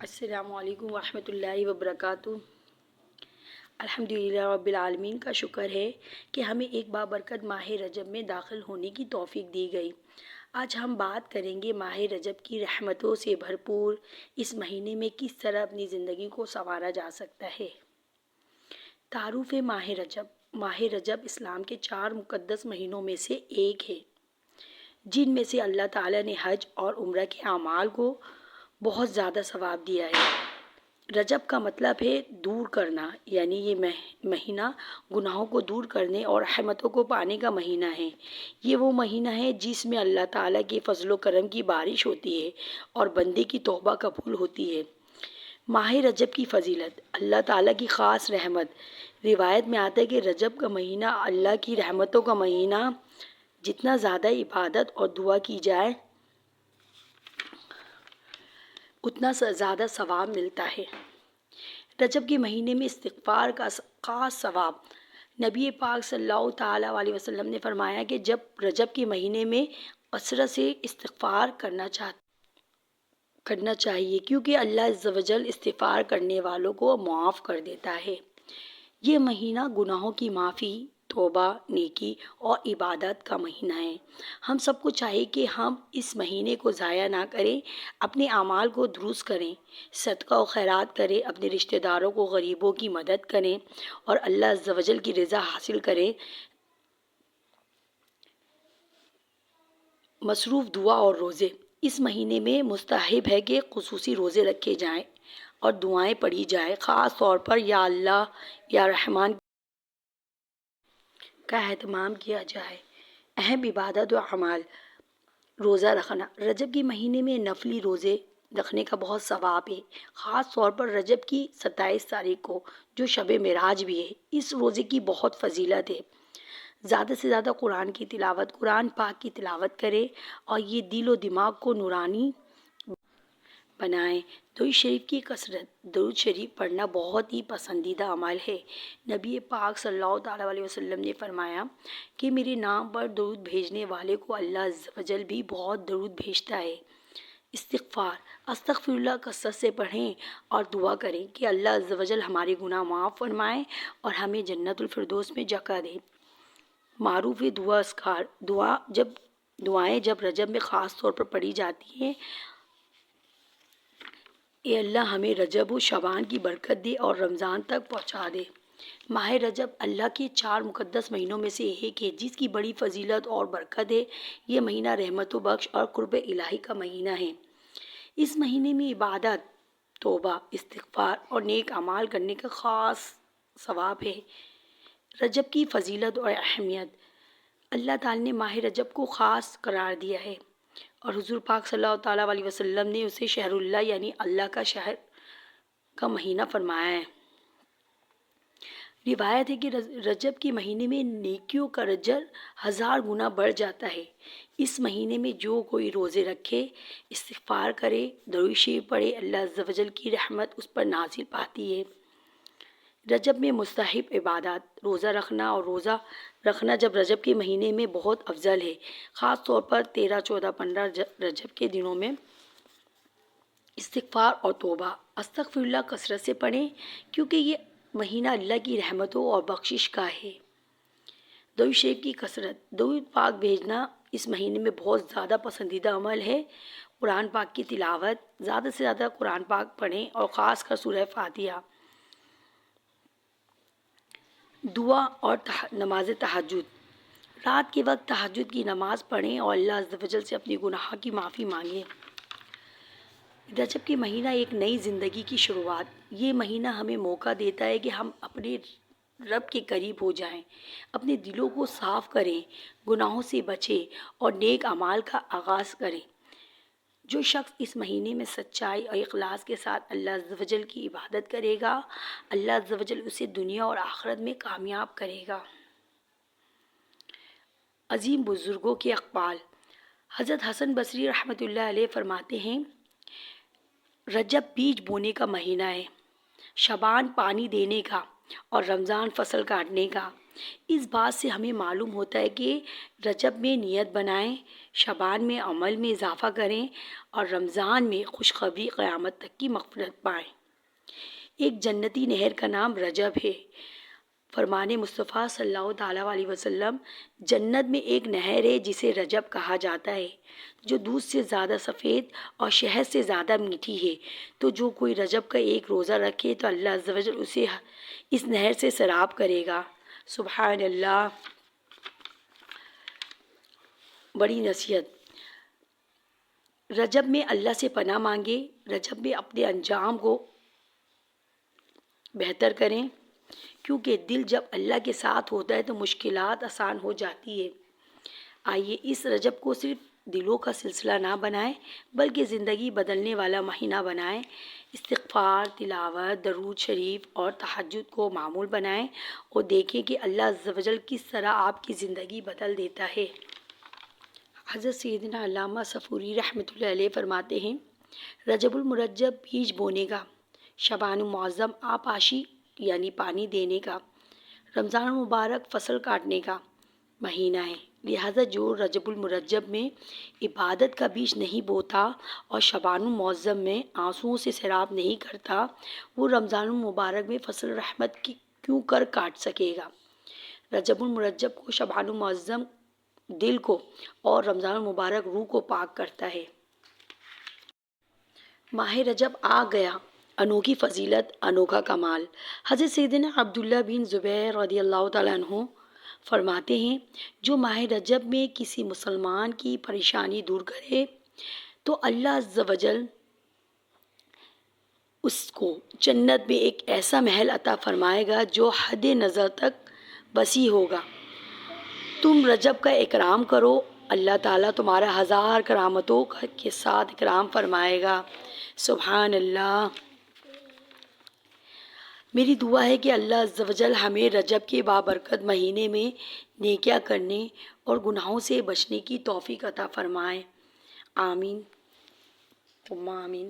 السلام علیکم ورحمۃ اللہ وبرکاتہ۔ الحمدللہ رب العالمین کا شکر ہے کہ ہمیں ایک بابرکت ماہ رجب میں داخل ہونے کی توفیق دی گئی۔ آج ہم بات کریں گے ماہ رجب کی رحمتوں سے بھرپور اس مہینے میں کس طرح اپنی زندگی کو سنوارا جا سکتا ہے۔ تعارف ماہ رجب۔ ماہ رجب اسلام کے 4 مقدس مہینوں میں سے ایک ہے، جن میں سے اللہ تعالیٰ نے حج اور عمرہ کے اعمال کو بہت زیادہ ثواب دیا ہے۔ رجب کا مطلب ہے دور کرنا، یعنی یہ مہینہ گناہوں کو دور کرنے اور رحمتوں کو پانے کا مہینہ ہے۔ یہ وہ مہینہ ہے جس میں اللہ تعالیٰ کے فضل و کرم کی بارش ہوتی ہے اور بندے کی توبہ قبول ہوتی ہے۔ ماہ رجب کی فضیلت۔ اللہ تعالیٰ کی خاص رحمت۔ روایت میں آتا ہے کہ رجب کا مہینہ اللہ کی رحمتوں کا مہینہ، جتنا زیادہ عبادت اور دعا کی جائے اتنا زیادہ ثواب ملتا ہے۔ رجب کے مہینے میں استغفار کا خاص ثواب۔ نبی پاک صلی اللہ تعالیٰ علیہ وسلم نے فرمایا کہ جب رجب کے مہینے میں کثرت سے استغفار کرنا چاہیے، کیونکہ اللہ عز و جل استغفار کرنے والوں کو معاف کر دیتا ہے۔ یہ مہینہ گناہوں کی معافی، توبہ، نیکی اور عبادت کا مہینہ ہے۔ ہم سب کو چاہیے کہ ہم اس مہینے کو ضائع نہ کریں، اپنے اعمال کو درست کریں، صدقہ و خیرات کریں، اپنے رشتہ داروں کو، غریبوں کی مدد کریں اور اللہ عز و جل کی رضا حاصل کریں۔ مصروف دعا اور روزے۔ اس مہینے میں مستحب ہے کہ خصوصی روزے رکھے جائیں اور دعائیں پڑھی جائیں، خاص طور پر یا اللہ یا رحمان کا اہتمام کیا جائے۔ اہم عبادت و اعمال۔ روزہ رکھنا۔ رجب کے مہینے میں نفلی روزے رکھنے کا بہت ثواب ہے، خاص طور پر رجب کی 27 تاریخ کو، جو شب معراج بھی ہے۔ اس روزے کی بہت فضیلت ہے۔ زیادہ سے زیادہ قرآن کی تلاوت، قرآن پاک کی تلاوت کریں اور یہ دل و دماغ کو نورانی بنائیں۔ درود شریف کی کثرت۔ درود شریف پڑھنا بہت ہی پسندیدہ عمل ہے۔ نبی پاک صلی اللہ تعالیٰ علیہ وسلم نے فرمایا کہ میرے نام پر درود بھیجنے والے کو اللہ عز و جل بھی بہت درود بھیجتا ہے۔ استغفار۔ استغفر اللہ کثرت سے پڑھیں اور دعا کریں کہ اللہ عز و جل ہمارے گناہ معاف فرمائے اور ہمیں جنت الفردوس میں جگہ دے۔ معروف دعا اذکار۔ دعائیں جب رجب میں خاص طور پر پڑھی جاتی ہیں، اے اللہ ہمیں رجب و شعبان کی برکت دے اور رمضان تک پہنچا دے۔ ماہ رجب اللہ کے 4 مقدس مہینوں میں سے ایک ہے، جس کی بڑی فضیلت اور برکت ہے۔ یہ مہینہ رحمت و بخش اور قرب الہی کا مہینہ ہے۔ اس مہینے میں عبادت، توبہ، استغفار اور نیک اعمال کرنے کا خاص ثواب ہے۔ رجب کی فضیلت اور اہمیت۔ اللہ تعالیٰ نے ماہ رجب کو خاص قرار دیا ہے اور حضور پاک صلی اللہ تعالیٰ علیہ وسلم نے اسے شہر اللہ، یعنی اللہ کا شہر کا مہینہ فرمایا ہے۔ روایت ہے کہ رجب کے مہینے میں نیکیوں کا اجر 1000 گنا بڑھ جاتا ہے۔ اس مہینے میں جو کوئی روزے رکھے، استغفار کرے، درود شریف پڑھے، اللہ عز و جل کی رحمت اس پر نازل پاتی ہے۔ رجب میں مستحب عبادات۔ روزہ رکھنا اور روزہ رکھنا جب رجب کے مہینے میں بہت افضل ہے، خاص طور پر 13، 14، 15 رجب کے دنوں میں۔ استغفار اور توبہ۔ استغفر اللہ کثرت سے پڑھیں، کیونکہ یہ مہینہ اللہ کی رحمتوں اور بخشش کا ہے۔ درود شریف کی کثرت۔ درود پاک بھیجنا اس مہینے میں بہت زیادہ پسندیدہ عمل ہے۔ قرآن پاک کی تلاوت۔ زیادہ سے زیادہ قرآن پاک پڑھیں اور خاص کر سورہ فاتحہ۔ دعا اور نماز تہجد۔ رات کے وقت تہجد کی نماز پڑھیں اور اللہ عز و جل سے اپنے گناہ کی معافی مانگیں۔ رجب کے مہینہ ایک نئی زندگی کی شروعات۔ یہ مہینہ ہمیں موقع دیتا ہے کہ ہم اپنے رب کے قریب ہو جائیں، اپنے دلوں کو صاف کریں، گناہوں سے بچیں اور نیک اعمال کا آغاز کریں۔ جو شخص اس مہینے میں سچائی اور اخلاص کے ساتھ اللہ عز و جل کی عبادت کرے گا، اللہ عز و جل اسے دنیا اور آخرت میں کامیاب کرے گا۔ عظیم بزرگوں کے اقوال۔ حضرت حسن بصری رحمۃ اللہ علیہ فرماتے ہیں، رجب بیج بونے کا مہینہ ہے، شعبان پانی دینے کا، اور رمضان فصل کاٹنے کا۔ اس بات سے ہمیں معلوم ہوتا ہے کہ رجب میں نیت بنائیں، شعبان میں عمل میں اضافہ کریں اور رمضان میں خوشخبری قیامت تک کی مغفرت پائیں۔ ایک جنتی نہر کا نام رجب ہے۔ فرمان مصطفیٰ صلی اللہ تعالیٰ علیہ وسلم، جنت میں ایک نہر ہے جسے رجب کہا جاتا ہے، جو دودھ سے زیادہ سفید اور شہد سے زیادہ میٹھی ہے۔ تو جو کوئی رجب کا ایک روزہ رکھے تو اللہ عز و جل اسے اس نہر سے سیراب کرے گا۔ سبحان اللہ۔ بڑی نصیحت۔ رجب میں اللہ سے پناہ مانگے، رجب میں اپنے انجام کو بہتر کریں، کیونکہ دل جب اللہ کے ساتھ ہوتا ہے تو مشکلات آسان ہو جاتی ہے۔ آئیے اس رجب کو صرف دلوں کا سلسلہ نہ بنائیں بلکہ زندگی بدلنے والا مہینہ بنائیں۔ استغفار، تلاوت، درود شریف اور تہجد کو معمول بنائیں اور دیکھیں کہ اللہ عز و جل کس طرح آپ کی زندگی بدل دیتا ہے۔ حضرت سیدنا علامہ صفوری رحمۃ اللہ علیہ فرماتے ہیں، رجب المرجب بیج بونے کا، شعبان المعظم آبپاشی یعنی پانی دینے کا، رمضان المبارک فصل کاٹنے کا مہینہ ہے۔ لہٰذا جو رجب المرجب میں عبادت کا بیج نہیں بوتا اور شعبان المعظم میں آنسوؤں سے سیراب نہیں کرتا، وہ رمضان المبارک میں فصل رحمت کی کیوں کر کاٹ سکے گا۔ رجب المرجب کو، شعبان المعظم دل کو اور رمضان المبارک روح کو پاک کرتا ہے۔ ماہ رجب آ گیا، انوکھی فضیلت، انوکھا کمال۔ حضرت سیدنا عبداللہ بن زبیر رضی اللہ تعالیٰ عنہ فرماتے ہیں، جو ماہ رجب میں کسی مسلمان کی پریشانی دور کرے تو اللہ عز و جل اس کو جنت میں ایک ایسا محل عطا فرمائے گا جو حد نظر تک وسیع ہوگا۔ تم رجب کا اکرام کرو، اللہ تعالیٰ تمہارا 1000 کرامتوں کے ساتھ اکرام فرمائے گا۔ سبحان اللہ۔ میری دعا ہے کہ اللہ عز و جل ہمیں رجب کے بابرکت مہینے میں نیکیاں کرنے اور گناہوں سے بچنے کی توفیق عطا فرمائے۔ آمین ثم آمین۔